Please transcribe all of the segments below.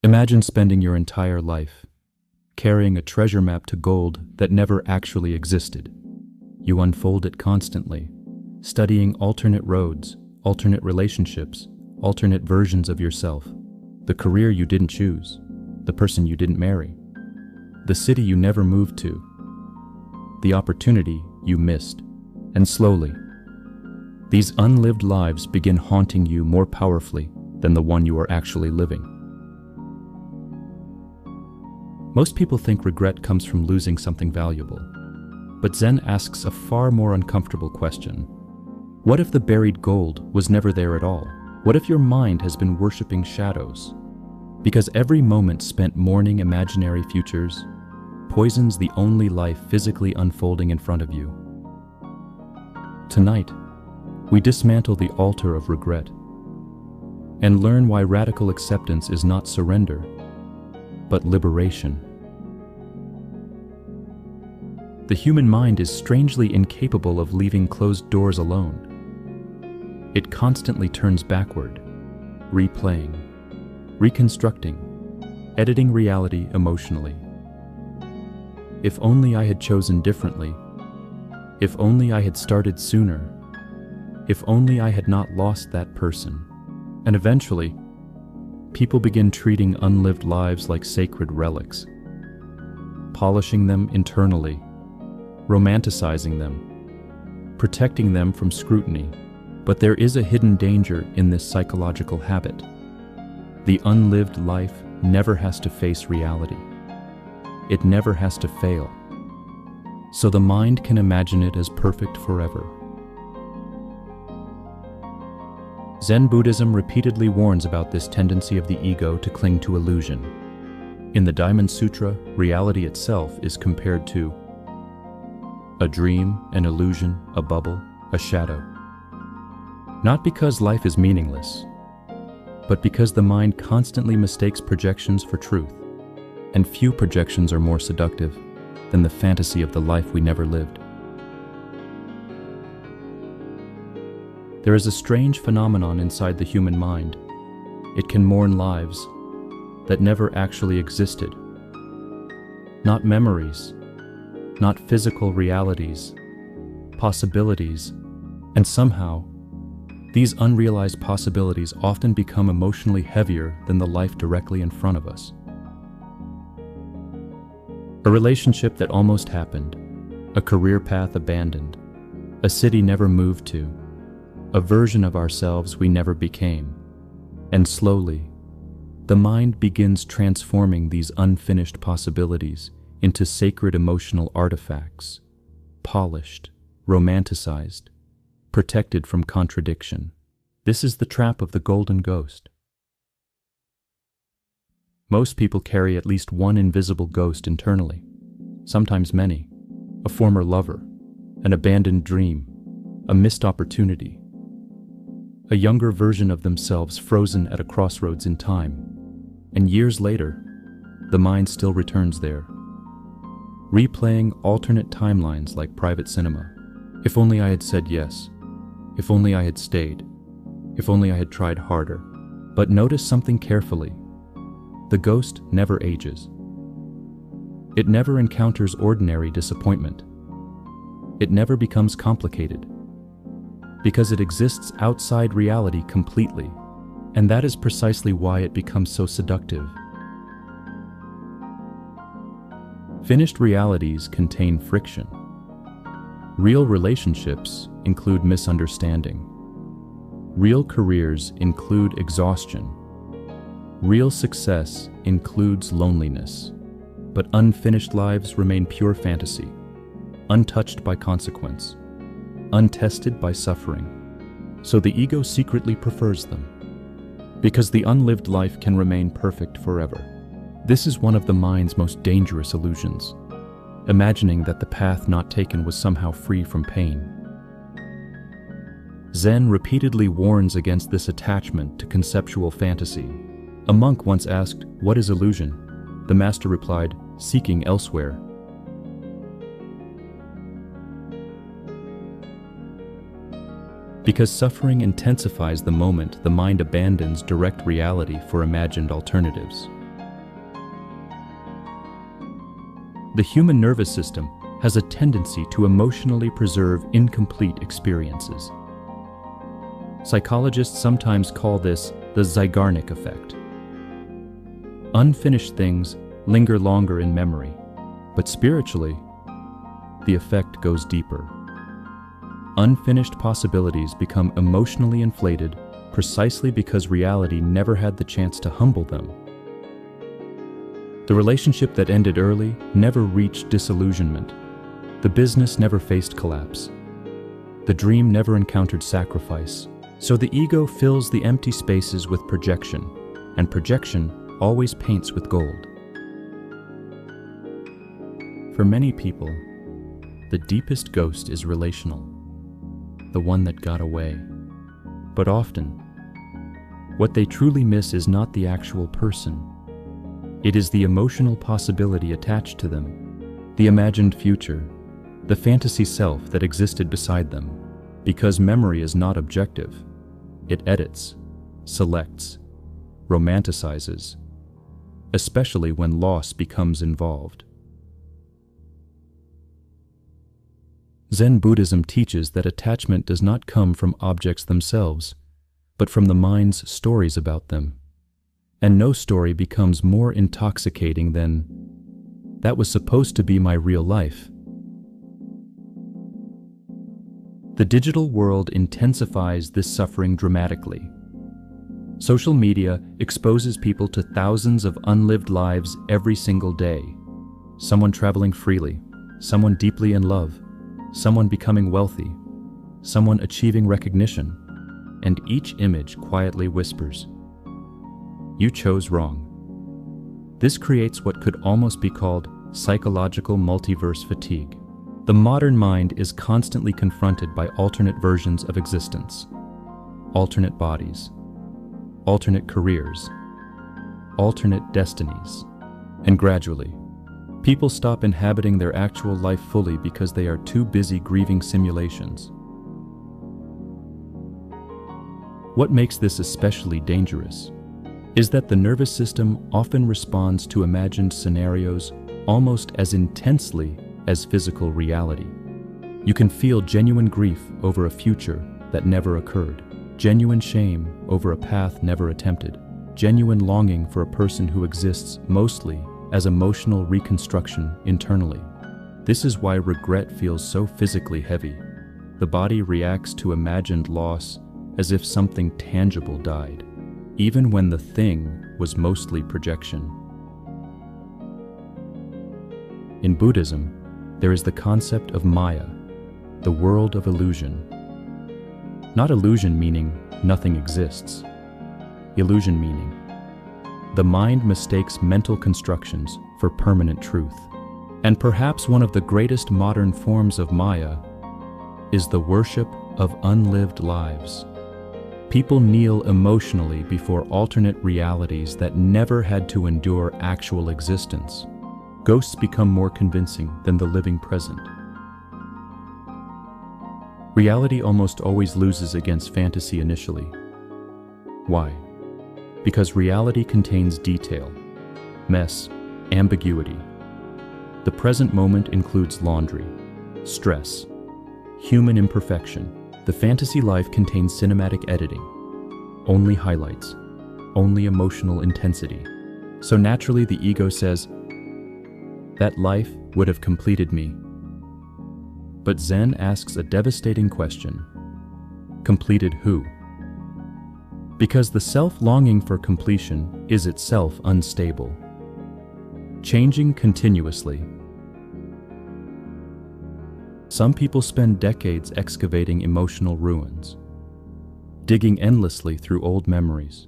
Imagine spending your entire life carrying a treasure map to gold that never actually existed. You unfold it constantly, studying alternate roads, alternate relationships, alternate versions of yourself, the career you didn't choose, the person you didn't marry, the city you never moved to, the opportunity you missed. And slowly, these unlived lives begin haunting you more powerfully than the one you are actually living. Most people think regret comes from losing something valuable, but Zen asks a far more uncomfortable question. What if the buried gold was never there at all? What if your mind has been worshipping shadows? Because every moment spent mourning imaginary futures poisons the only life physically unfolding in front of you. Tonight, we dismantle the altar of regret and learn why radical acceptance is not surrender, but liberation. The human mind is strangely incapable of leaving closed doors alone. It constantly turns backward, replaying, reconstructing, editing reality emotionally. If only I had chosen differently. If only I had started sooner. If only I had not lost that person. And eventually, people begin treating unlived lives like sacred relics, polishing them internally, romanticizing them, protecting them from scrutiny. But there is a hidden danger in this psychological habit. The unlived life never has to face reality. It never has to fail. So the mind can imagine it as perfect forever. Zen Buddhism repeatedly warns about this tendency of the ego to cling to illusion. In the Diamond Sutra, reality itself is compared to a dream, an illusion, a bubble, a shadow. Not because life is meaningless, but because the mind constantly mistakes projections for truth, and few projections are more seductive than the fantasy of the life we never lived. There is a strange phenomenon inside the human mind. It can mourn lives that never actually existed. Not memories, not physical realities, possibilities, and somehow, these unrealized possibilities often become emotionally heavier than the life directly in front of us. A relationship that almost happened, a career path abandoned, a city never moved to, a version of ourselves we never became. And slowly, the mind begins transforming these unfinished possibilities into sacred emotional artifacts, polished, romanticized, protected from contradiction. This is the trap of the golden ghost. Most people carry at least one invisible ghost internally, sometimes many: a former lover, an abandoned dream, a missed opportunity, a younger version of themselves frozen at a crossroads in time. And years later, the mind still returns there, replaying alternate timelines like private cinema. If only I had said yes. If only I had stayed. If only I had tried harder. But notice something carefully. The ghost never ages. It never encounters ordinary disappointment. It never becomes complicated, because it exists outside reality completely, and that is precisely why it becomes so seductive. Finished realities contain friction. Real relationships include misunderstanding. Real careers include exhaustion. Real success includes loneliness. But unfinished lives remain pure fantasy, untouched by consequence, untested by suffering. So the ego secretly prefers them, because the unlived life can remain perfect forever. This is one of the mind's most dangerous illusions, imagining that the path not taken was somehow free from pain. Zen repeatedly warns against this attachment to conceptual fantasy. A monk once asked, "What is illusion?" The master replied, "Seeking elsewhere." Because suffering intensifies the moment the mind abandons direct reality for imagined alternatives. The human nervous system has a tendency to emotionally preserve incomplete experiences. Psychologists sometimes call this the Zeigarnik effect. Unfinished things linger longer in memory, but spiritually, the effect goes deeper. Unfinished possibilities become emotionally inflated precisely because reality never had the chance to humble them. The relationship that ended early never reached disillusionment. The business never faced collapse. The dream never encountered sacrifice. So the ego fills the empty spaces with projection, and projection always paints with gold. For many people, the deepest ghost is relational, the one that got away. But often, what they truly miss is not the actual person. It is the emotional possibility attached to them, the imagined future, the fantasy self that existed beside them. Because memory is not objective, it edits, selects, romanticizes, especially when loss becomes involved. Zen Buddhism teaches that attachment does not come from objects themselves, but from the mind's stories about them. And no story becomes more intoxicating than, "That was supposed to be my real life." The digital world intensifies this suffering dramatically. Social media exposes people to thousands of unlived lives every single day. Someone traveling freely, someone deeply in love, someone becoming wealthy, someone achieving recognition, and each image quietly whispers, "You chose wrong." This creates what could almost be called psychological multiverse fatigue. The modern mind is constantly confronted by alternate versions of existence, alternate bodies, alternate careers, alternate destinies, and gradually, people stop inhabiting their actual life fully because they are too busy grieving simulations. What makes this especially dangerous is that the nervous system often responds to imagined scenarios almost as intensely as physical reality. You can feel genuine grief over a future that never occurred, genuine shame over a path never attempted, genuine longing for a person who exists mostly as emotional reconstruction internally. This is why regret feels so physically heavy. The body reacts to imagined loss as if something tangible died, even when the thing was mostly projection. In Buddhism, there is the concept of Maya, the world of illusion. Not illusion meaning nothing exists. Illusion meaning the mind mistakes mental constructions for permanent truth. And perhaps one of the greatest modern forms of Maya is the worship of unlived lives. People kneel emotionally before alternate realities that never had to endure actual existence. Ghosts become more convincing than the living present. Reality almost always loses against fantasy initially. Why? Because reality contains detail, mess, ambiguity. The present moment includes laundry, stress, human imperfection. The fantasy life contains cinematic editing, only highlights, only emotional intensity. So naturally the ego says, that life would have completed me. But Zen asks a devastating question. Completed who? Because the self-longing for completion is itself unstable, changing continuously. Some people spend decades excavating emotional ruins, digging endlessly through old memories,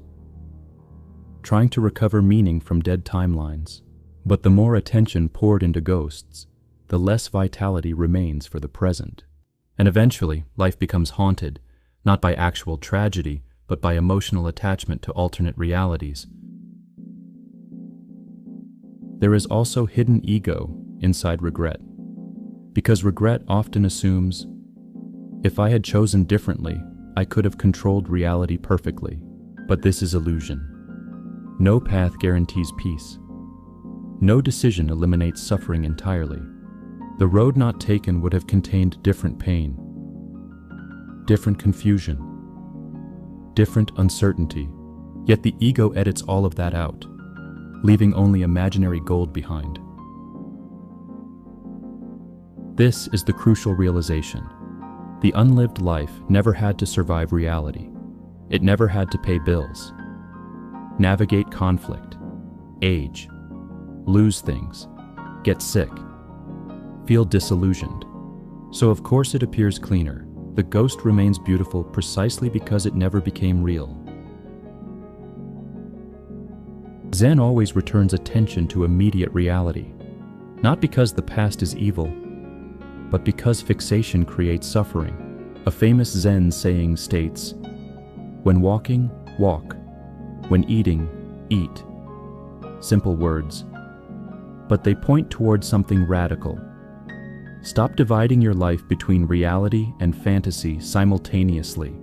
trying to recover meaning from dead timelines. But the more attention poured into ghosts, the less vitality remains for the present. And eventually, life becomes haunted, not by actual tragedy, but by emotional attachment to alternate realities. There is also hidden ego inside regret, because regret often assumes, if I had chosen differently, I could have controlled reality perfectly. But this is illusion. No path guarantees peace. No decision eliminates suffering entirely. The road not taken would have contained different pain, different confusion, different uncertainty. Yet the ego edits all of that out, leaving only imaginary gold behind. This is the crucial realization. The unlived life never had to survive reality. It never had to pay bills, navigate conflict, age, lose things, get sick, feel disillusioned. So of course it appears cleaner. The ghost remains beautiful precisely because it never became real. Zen always returns attention to immediate reality, not because the past is evil, but because fixation creates suffering. A famous Zen saying states, "When walking, walk. When eating, eat." Simple words, but they point towards something radical. Stop dividing your life between reality and fantasy simultaneously,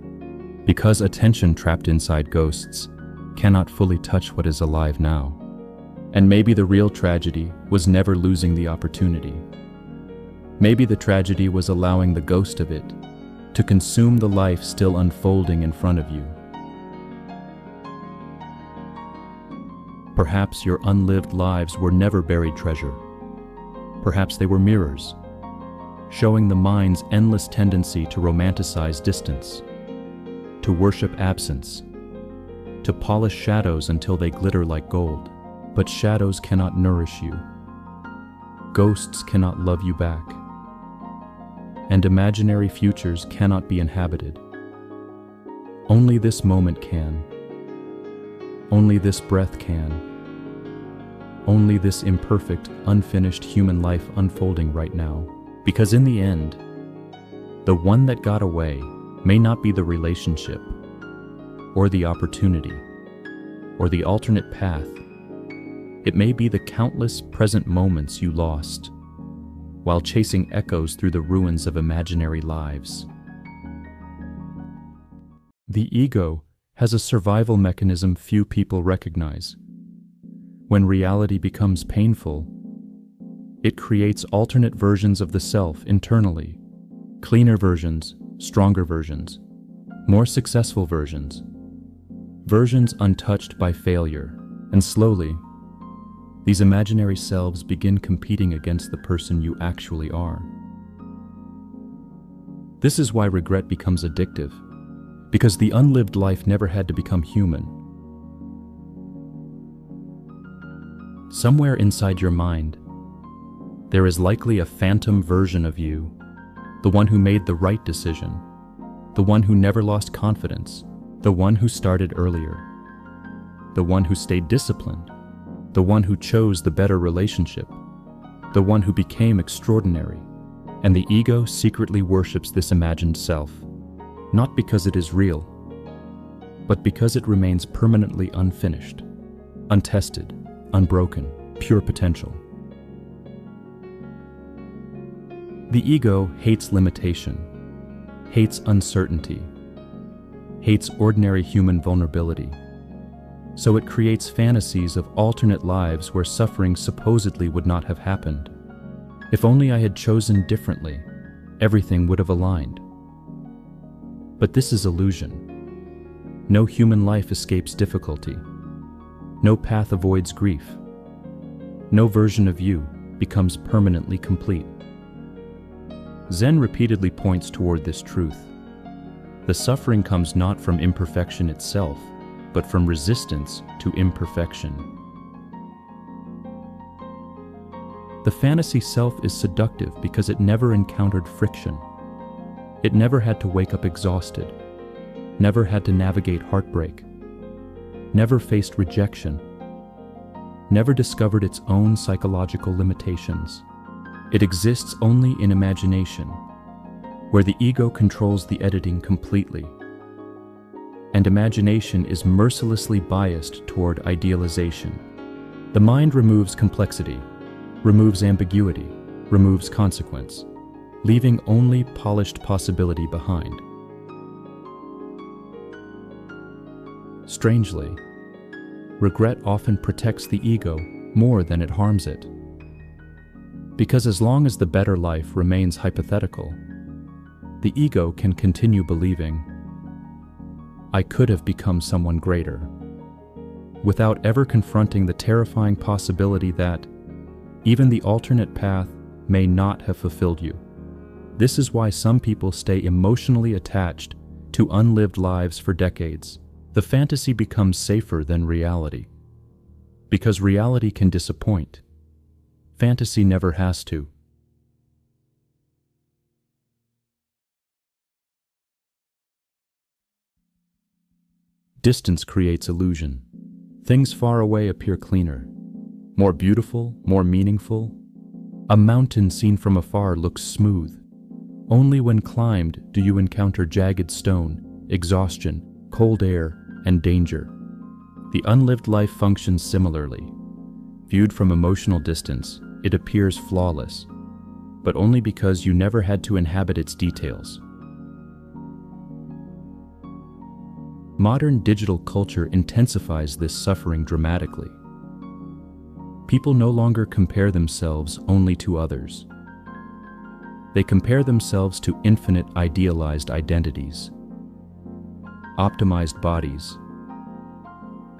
because attention trapped inside ghosts cannot fully touch what is alive now. And maybe the real tragedy was never losing the opportunity. Maybe the tragedy was allowing the ghost of it to consume the life still unfolding in front of you. Perhaps your unlived lives were never buried treasure. Perhaps they were mirrors, showing the mind's endless tendency to romanticize distance, to worship absence, to polish shadows until they glitter like gold. But shadows cannot nourish you. Ghosts cannot love you back. And imaginary futures cannot be inhabited. Only this moment can. Only this breath can. Only this imperfect, unfinished human life unfolding right now. Because in the end, the one that got away may not be the relationship, or the opportunity, or the alternate path. It may be the countless present moments you lost, while chasing echoes through the ruins of imaginary lives. The ego has a survival mechanism few people recognize. When reality becomes painful, it creates alternate versions of the self internally. Cleaner versions, stronger versions, more successful versions. Versions untouched by failure. And slowly, these imaginary selves begin competing against the person you actually are. This is why regret becomes addictive, because the unlived life never had to become human. Somewhere inside your mind, there is likely a phantom version of you, the one who made the right decision, the one who never lost confidence, the one who started earlier, the one who stayed disciplined, the one who chose the better relationship, the one who became extraordinary. And the ego secretly worships this imagined self, not because it is real, but because it remains permanently unfinished, untested, unbroken, pure potential. The ego hates limitation, hates uncertainty, hates ordinary human vulnerability. So it creates fantasies of alternate lives where suffering supposedly would not have happened. If only I had chosen differently, everything would have aligned. But this is illusion. No human life escapes difficulty. No path avoids grief. No version of you becomes permanently complete. Zen repeatedly points toward this truth. The suffering comes not from imperfection itself, but from resistance to imperfection. The fantasy self is seductive because it never encountered friction. It never had to wake up exhausted, never had to navigate heartbreak, never faced rejection, never discovered its own psychological limitations. It exists only in imagination, where the ego controls the editing completely. And imagination is mercilessly biased toward idealization. The mind removes complexity, removes ambiguity, removes consequence, leaving only polished possibility behind. Strangely, regret often protects the ego more than it harms it. Because as long as the better life remains hypothetical, the ego can continue believing, I could have become someone greater, without ever confronting the terrifying possibility that even the alternate path may not have fulfilled you. This is why some people stay emotionally attached to unlived lives for decades. The fantasy becomes safer than reality. Because reality can disappoint. Fantasy never has to. Distance creates illusion. Things far away appear cleaner, more beautiful, more meaningful. A mountain seen from afar looks smooth. Only when climbed do you encounter jagged stone, exhaustion, cold air, and danger. The unlived life functions similarly. Viewed from emotional distance, it appears flawless, but only because you never had to inhabit its details. Modern digital culture intensifies this suffering dramatically. People no longer compare themselves only to others. They compare themselves to infinite idealized identities, optimized bodies,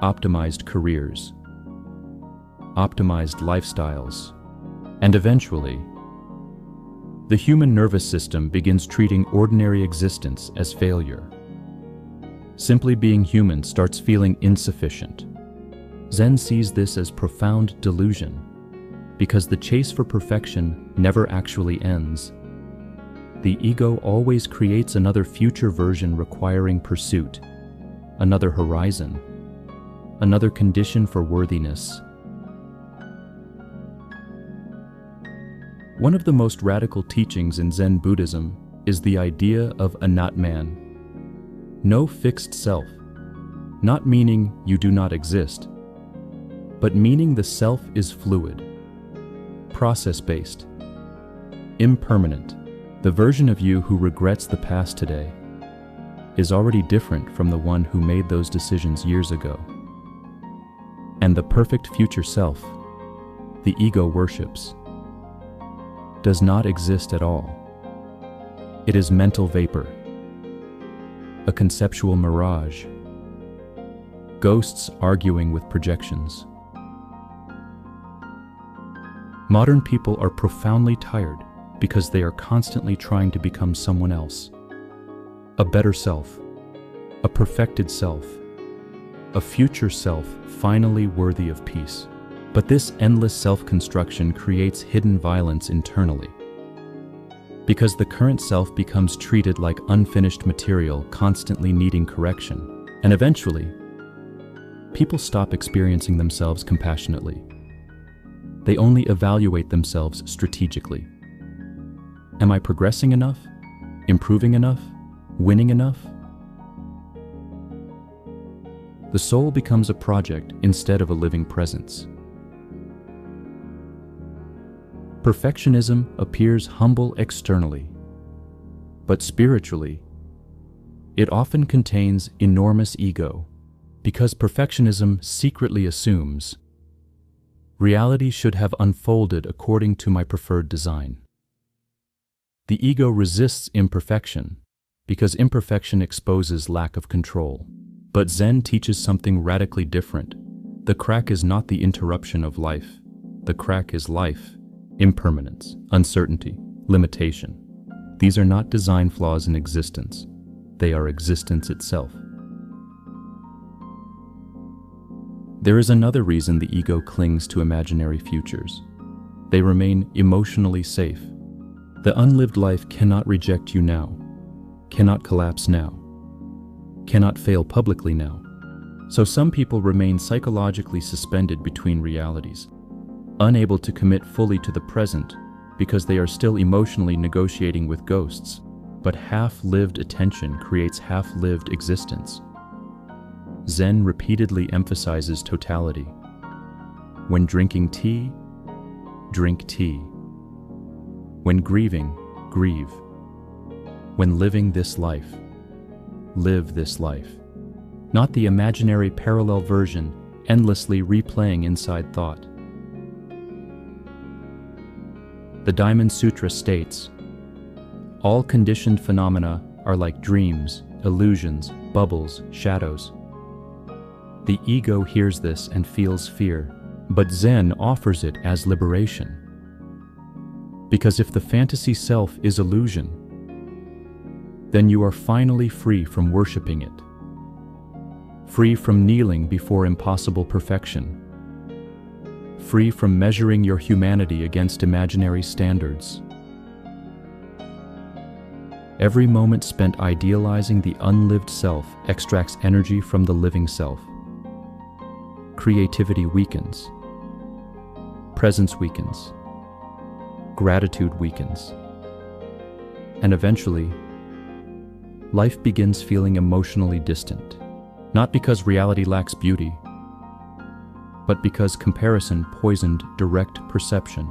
optimized careers, optimized lifestyles, and eventually, the human nervous system begins treating ordinary existence as failure. Simply being human starts feeling insufficient. Zen sees this as profound delusion, because the chase for perfection never actually ends. The ego always creates another future version requiring pursuit, another horizon, another condition for worthiness. One of the most radical teachings in Zen Buddhism is the idea of a not-man. No fixed self, not meaning you do not exist, but meaning the self is fluid, process-based, impermanent. The version of you who regrets the past today is already different from the one who made those decisions years ago. And the perfect future self, the ego worships, does not exist at all. It is mental vapor, a conceptual mirage, ghosts arguing with projections. Modern people are profoundly tired because they are constantly trying to become someone else. A better self, a perfected self, a future self finally worthy of peace. But this endless self-construction creates hidden violence internally, because the current self becomes treated like unfinished material constantly needing correction. And eventually, people stop experiencing themselves compassionately. They only evaluate themselves strategically. Am I progressing enough? Improving enough? Winning enough? The soul becomes a project instead of a living presence. Perfectionism appears humble externally, but spiritually, it often contains enormous ego, because perfectionism secretly assumes reality should have unfolded according to my preferred design. The ego resists imperfection because imperfection exposes lack of control. But Zen teaches something radically different. The crack is not the interruption of life. The crack is life, impermanence, uncertainty, limitation. These are not design flaws in existence. They are existence itself. There is another reason the ego clings to imaginary futures. They remain emotionally safe. The unlived life cannot reject you now, cannot collapse now, cannot fail publicly now. So some people remain psychologically suspended between realities, unable to commit fully to the present because they are still emotionally negotiating with ghosts. But half-lived attention creates half-lived existence. Zen repeatedly emphasizes totality. When drinking tea, drink tea. When grieving, grieve. When living this life, live this life. Not the imaginary parallel version endlessly replaying inside thought. The Diamond Sutra states, "All conditioned phenomena are like dreams, illusions, bubbles, shadows." The ego hears this and feels fear, but Zen offers it as liberation. Because if the fantasy self is illusion, then you are finally free from worshiping it, free from kneeling before impossible perfection, free from measuring your humanity against imaginary standards. Every moment spent idealizing the unlived self extracts energy from the living self. Creativity weakens. Presence weakens. Gratitude weakens. And eventually, life begins feeling emotionally distant, not because reality lacks beauty, but because comparison poisoned direct perception.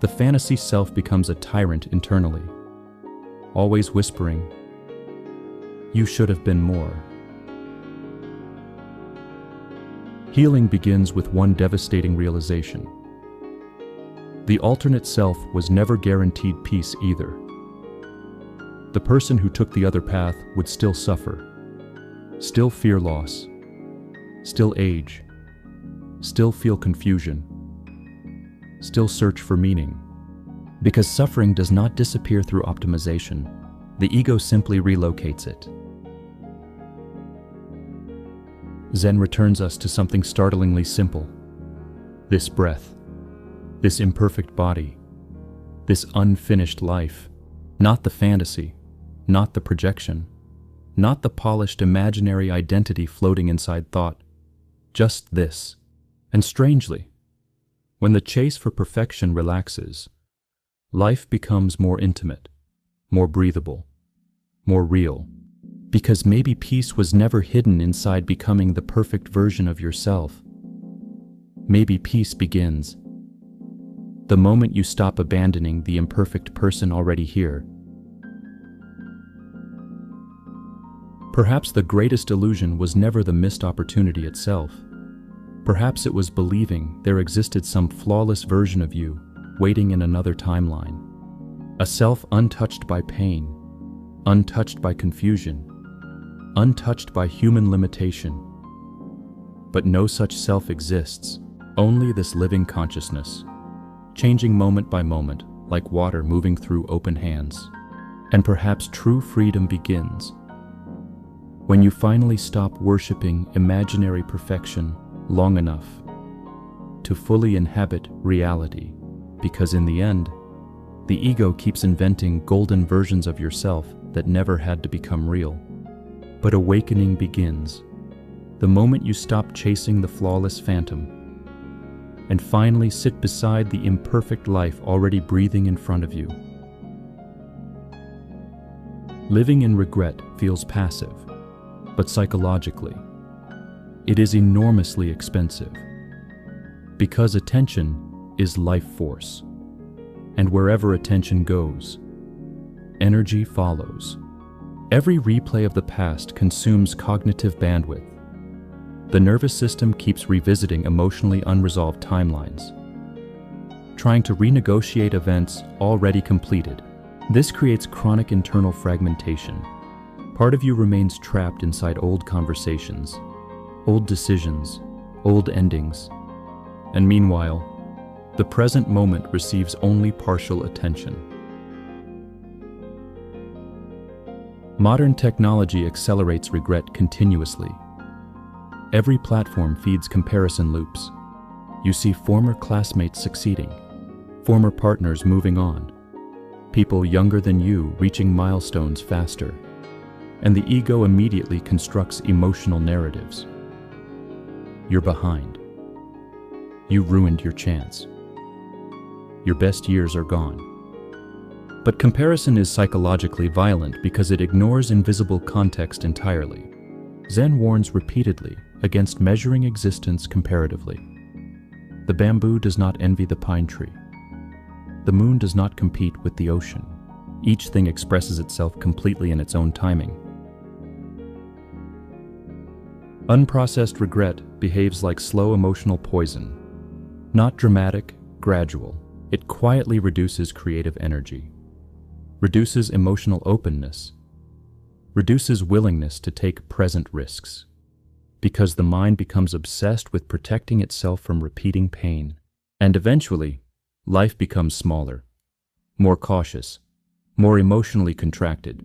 The fantasy self becomes a tyrant internally, always whispering, "You should have been more." Healing begins with one devastating realization. The alternate self was never guaranteed peace either. The person who took the other path would still suffer, still fear loss, still age, still feel confusion, still search for meaning. Because suffering does not disappear through optimization, the ego simply relocates it. Zen returns us to something startlingly simple. This breath, this imperfect body, this unfinished life, not the fantasy, not the projection, not the polished imaginary identity floating inside thought, just this. And strangely, when the chase for perfection relaxes, life becomes more intimate, more breathable, more real. Because maybe peace was never hidden inside becoming the perfect version of yourself. Maybe peace begins the moment you stop abandoning the imperfect person already here. Perhaps the greatest illusion was never the missed opportunity itself. Perhaps it was believing there existed some flawless version of you waiting in another timeline. A self untouched by pain, untouched by confusion, untouched by human limitation. But no such self exists, only this living consciousness, changing moment by moment like water moving through open hands. And perhaps true freedom begins when you finally stop worshiping imaginary perfection long enough to fully inhabit reality, because in the end, the ego keeps inventing golden versions of yourself that never had to become real. But awakening begins the moment you stop chasing the flawless phantom and finally sit beside the imperfect life already breathing in front of you. Living in regret feels passive, but psychologically, it is enormously expensive. Because attention is life force, and wherever attention goes, energy follows. Every replay of the past consumes cognitive bandwidth. The nervous system keeps revisiting emotionally unresolved timelines, trying to renegotiate events already completed. This creates chronic internal fragmentation. Part of you remains trapped inside old conversations, old decisions, old endings, and meanwhile, the present moment receives only partial attention. Modern technology accelerates regret continuously. Every platform feeds comparison loops. You see former classmates succeeding, former partners moving on, people younger than you reaching milestones faster, and the ego immediately constructs emotional narratives. You're behind. You ruined your chance. Your best years are gone. But comparison is psychologically violent because it ignores invisible context entirely. Zen warns repeatedly against measuring existence comparatively. The bamboo does not envy the pine tree. The moon does not compete with the ocean. Each thing expresses itself completely in its own timing. Unprocessed regret behaves like slow emotional poison, not dramatic, gradual. It quietly reduces creative energy, reduces emotional openness, reduces willingness to take present risks, because the mind becomes obsessed with protecting itself from repeating pain. And eventually, life becomes smaller, more cautious, more emotionally contracted,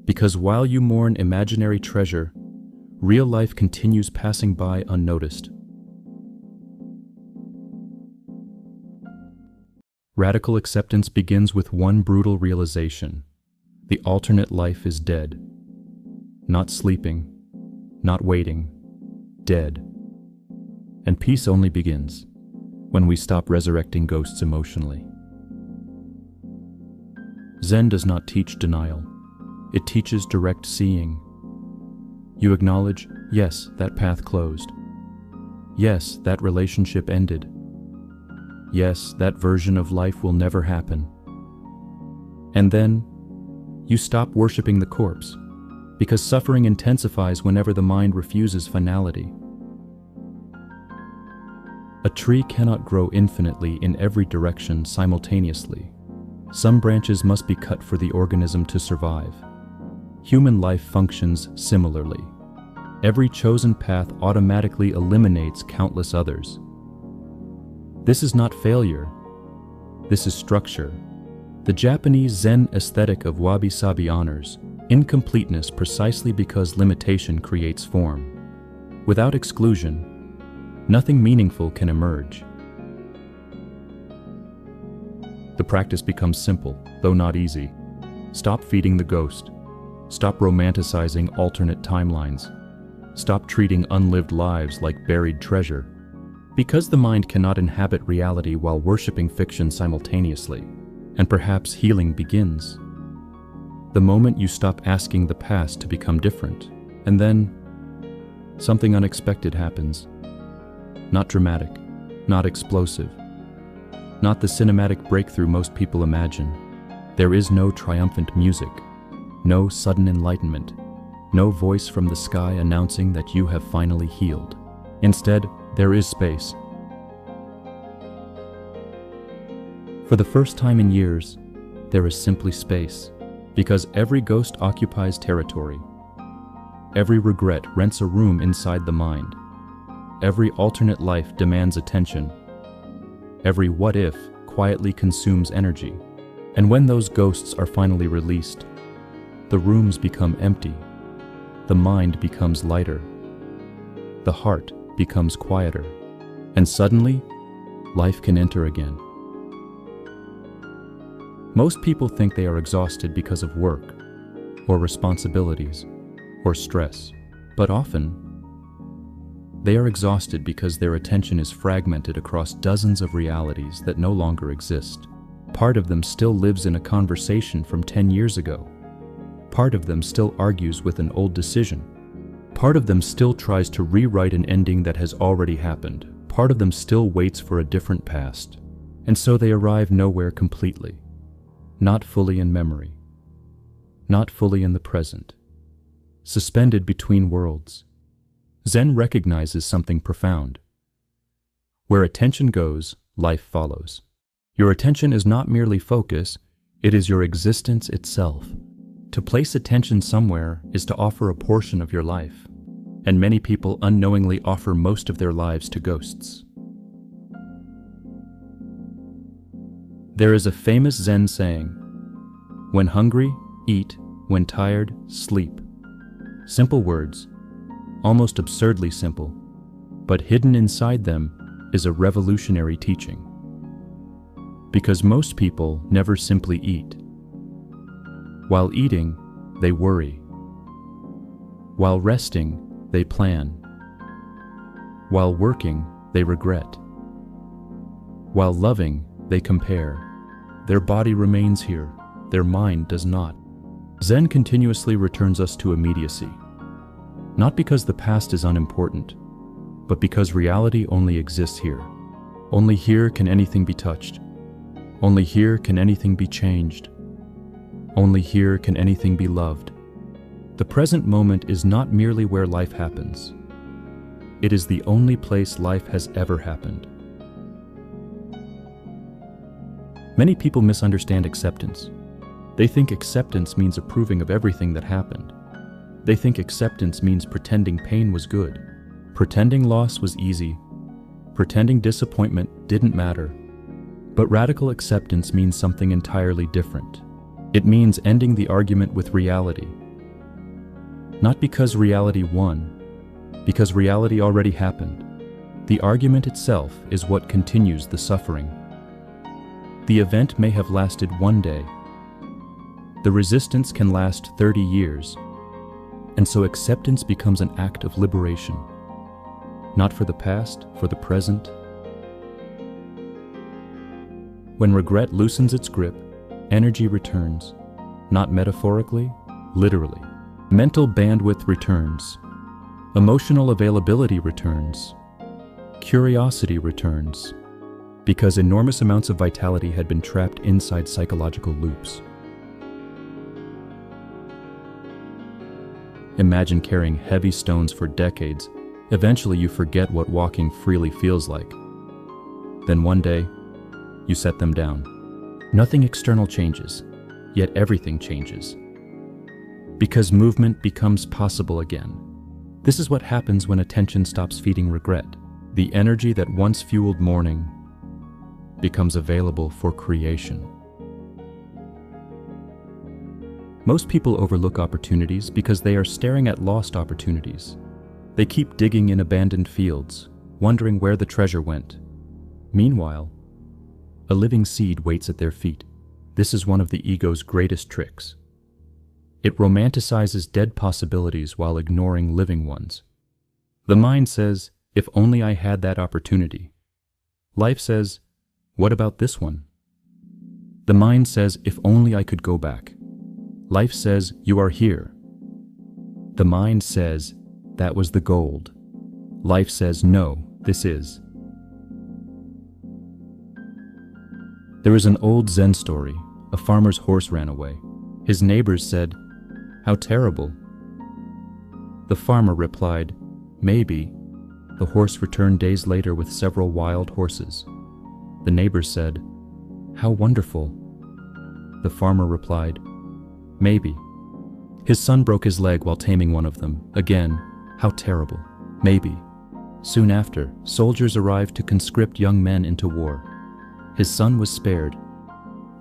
because while you mourn imaginary treasure, real life continues passing by unnoticed. Radical acceptance begins with one brutal realization: the alternate life is dead. Not sleeping, not waiting, dead. And peace only begins when we stop resurrecting ghosts emotionally. Zen does not teach denial. It teaches direct seeing. You acknowledge, yes, that path closed. Yes, that relationship ended. Yes, that version of life will never happen. And then, you stop worshiping the corpse, because suffering intensifies whenever the mind refuses finality. A tree cannot grow infinitely in every direction simultaneously. Some branches must be cut for the organism to survive. Human life functions similarly. Every chosen path automatically eliminates countless others. This is not failure. This is structure. The Japanese Zen aesthetic of wabi-sabi honors incompleteness precisely because limitation creates form. Without exclusion, nothing meaningful can emerge. The practice becomes simple, though not easy. Stop feeding the ghost. Stop romanticizing alternate timelines. Stop treating unlived lives like buried treasure. Because the mind cannot inhabit reality while worshiping fiction simultaneously, and perhaps healing begins the moment you stop asking the past to become different, and then something unexpected happens. Not dramatic, not explosive, not the cinematic breakthrough most people imagine. There is no triumphant music, no sudden enlightenment, no voice from the sky announcing that you have finally healed. Instead, there is space. For the first time in years, there is simply space, because every ghost occupies territory. Every regret rents a room inside the mind. Every alternate life demands attention. Every what if quietly consumes energy. And when those ghosts are finally released, the rooms become empty. The mind becomes lighter. The heart becomes quieter. And suddenly, life can enter again. Most people think they are exhausted because of work, or responsibilities, or stress. But often, they are exhausted because their attention is fragmented across dozens of realities that no longer exist. Part of them still lives in a conversation from 10 years ago. Part of them still argues with an old decision. Part of them still tries to rewrite an ending that has already happened. Part of them still waits for a different past. And so they arrive nowhere completely. Not fully in memory. Not fully in the present. Suspended between worlds. Zen recognizes something profound. Where attention goes, life follows. Your attention is not merely focus, it is your existence itself. To place attention somewhere is to offer a portion of your life, and many people unknowingly offer most of their lives to ghosts. There is a famous Zen saying, "When hungry, eat, when tired, sleep." Simple words, almost absurdly simple, but hidden inside them is a revolutionary teaching. Because most people never simply eat. While eating, they worry. While resting, they plan. While working, they regret. While loving, they compare. Their body remains here, their mind does not. Zen continuously returns us to immediacy. Not because the past is unimportant, but because reality only exists here. Only here can anything be touched. Only here can anything be changed. Only here can anything be loved. The present moment is not merely where life happens. It is the only place life has ever happened. Many people misunderstand acceptance. They think acceptance means approving of everything that happened. They think acceptance means pretending pain was good. Pretending loss was easy. Pretending disappointment didn't matter. But radical acceptance means something entirely different. It means ending the argument with reality. Not because reality won, because reality already happened. The argument itself is what continues the suffering. The event may have lasted one day. The resistance can last 30 years. And so acceptance becomes an act of liberation. Not for the past, for the present. When regret loosens its grip, energy returns. Not metaphorically, literally. Mental bandwidth returns. Emotional availability returns. Curiosity returns. Because enormous amounts of vitality had been trapped inside psychological loops. Imagine carrying heavy stones for decades. Eventually you forget what walking freely feels like. Then one day, you set them down. Nothing external changes, yet everything changes. Because movement becomes possible again. This is what happens when attention stops feeding regret. The energy that once fueled mourning becomes available for creation. Most people overlook opportunities because they are staring at lost opportunities. They keep digging in abandoned fields, wondering where the treasure went. Meanwhile, a living seed waits at their feet. This is one of the ego's greatest tricks. It romanticizes dead possibilities while ignoring living ones. The mind says, if only I had that opportunity. Life says, what about this one? The mind says, if only I could go back. Life says, you are here. The mind says, that was the gold. Life says, no, this is. There is an old Zen story. A farmer's horse ran away. His neighbors said, how terrible. The farmer replied, maybe. The horse returned days later with several wild horses. The neighbors said, how wonderful. The farmer replied, maybe. His son broke his leg while taming one of them. Again, how terrible. Maybe. Soon after, soldiers arrived to conscript young men into war. His son was spared.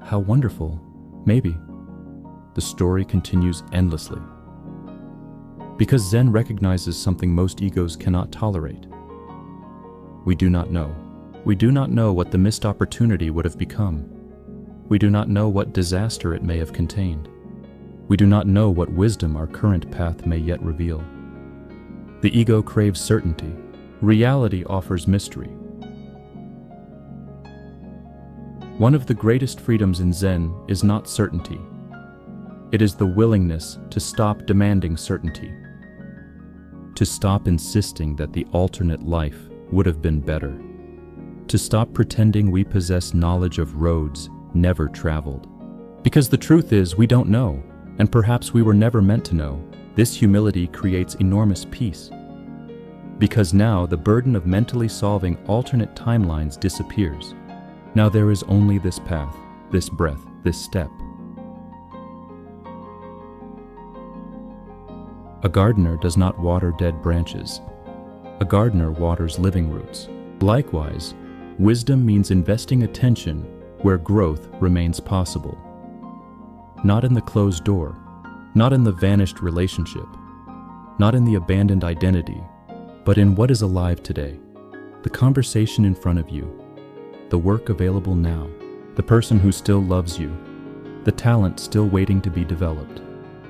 How wonderful. Maybe. The story continues endlessly. Because Zen recognizes something most egos cannot tolerate. We do not know. We do not know what the missed opportunity would have become. We do not know what disaster it may have contained. We do not know what wisdom our current path may yet reveal. The ego craves certainty. Reality offers mystery. One of the greatest freedoms in Zen is not certainty. It is the willingness to stop demanding certainty. To stop insisting that the alternate life would have been better. To stop pretending we possess knowledge of roads never traveled. Because the truth is, we don't know, and perhaps we were never meant to know. This humility creates enormous peace. Because now the burden of mentally solving alternate timelines disappears. Now there is only this path, this breath, this step. A gardener does not water dead branches. A gardener waters living roots. Likewise, wisdom means investing attention where growth remains possible. Not in the closed door, not in the vanished relationship, not in the abandoned identity, but in what is alive today. The conversation in front of you, the work available now, the person who still loves you, the talent still waiting to be developed.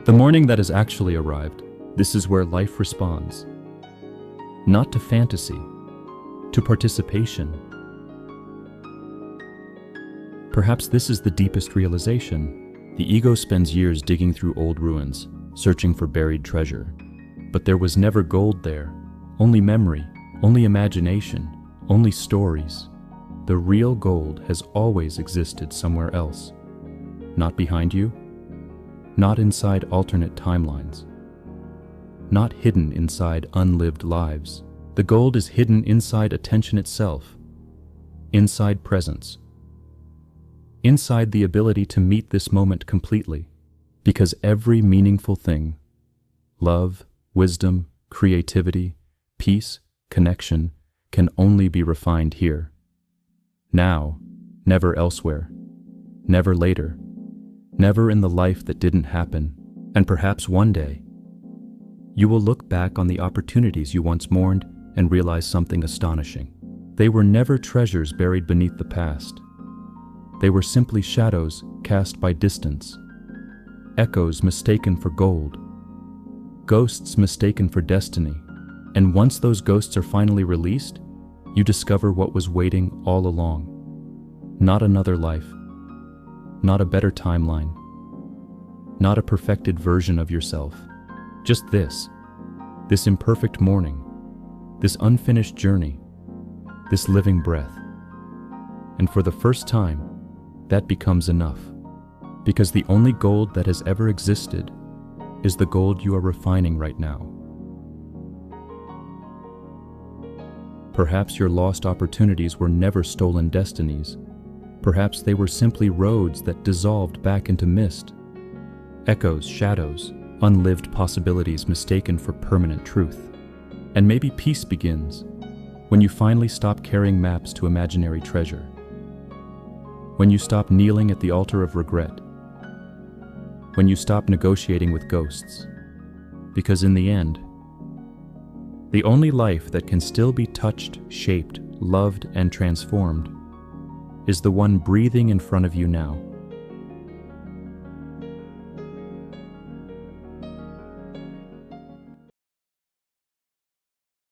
The morning that has actually arrived, this is where life responds. Not to fantasy, to participation. Perhaps this is the deepest realization. The ego spends years digging through old ruins, searching for buried treasure. But there was never gold there, only memory, only imagination, only stories. The real gold has always existed somewhere else. Not behind you, not inside alternate timelines, not hidden inside unlived lives. The gold is hidden inside attention itself, inside presence. inside the ability to meet this moment completely, because every meaningful thing, love, wisdom, creativity, peace, connection, can only be refined here. Now, never elsewhere, never later, never in the life that didn't happen, and perhaps one day, you will look back on the opportunities you once mourned and realize something astonishing. They were never treasures buried beneath the past. They were simply shadows cast by distance, echoes mistaken for gold, ghosts mistaken for destiny. And once those ghosts are finally released, you discover what was waiting all along. Not another life, not a better timeline, not a perfected version of yourself. Just this imperfect morning, this unfinished journey, this living breath. And for the first time, that becomes enough. Because the only gold that has ever existed is the gold you are refining right now. Perhaps your lost opportunities were never stolen destinies. Perhaps they were simply roads that dissolved back into mist. Echoes, shadows, unlived possibilities mistaken for permanent truth. And maybe peace begins when you finally stop carrying maps to imaginary treasure. When you stop kneeling at the altar of regret. When you stop negotiating with ghosts. Because in the end, the only life that can still be touched, shaped, loved, and transformed is the one breathing in front of you now.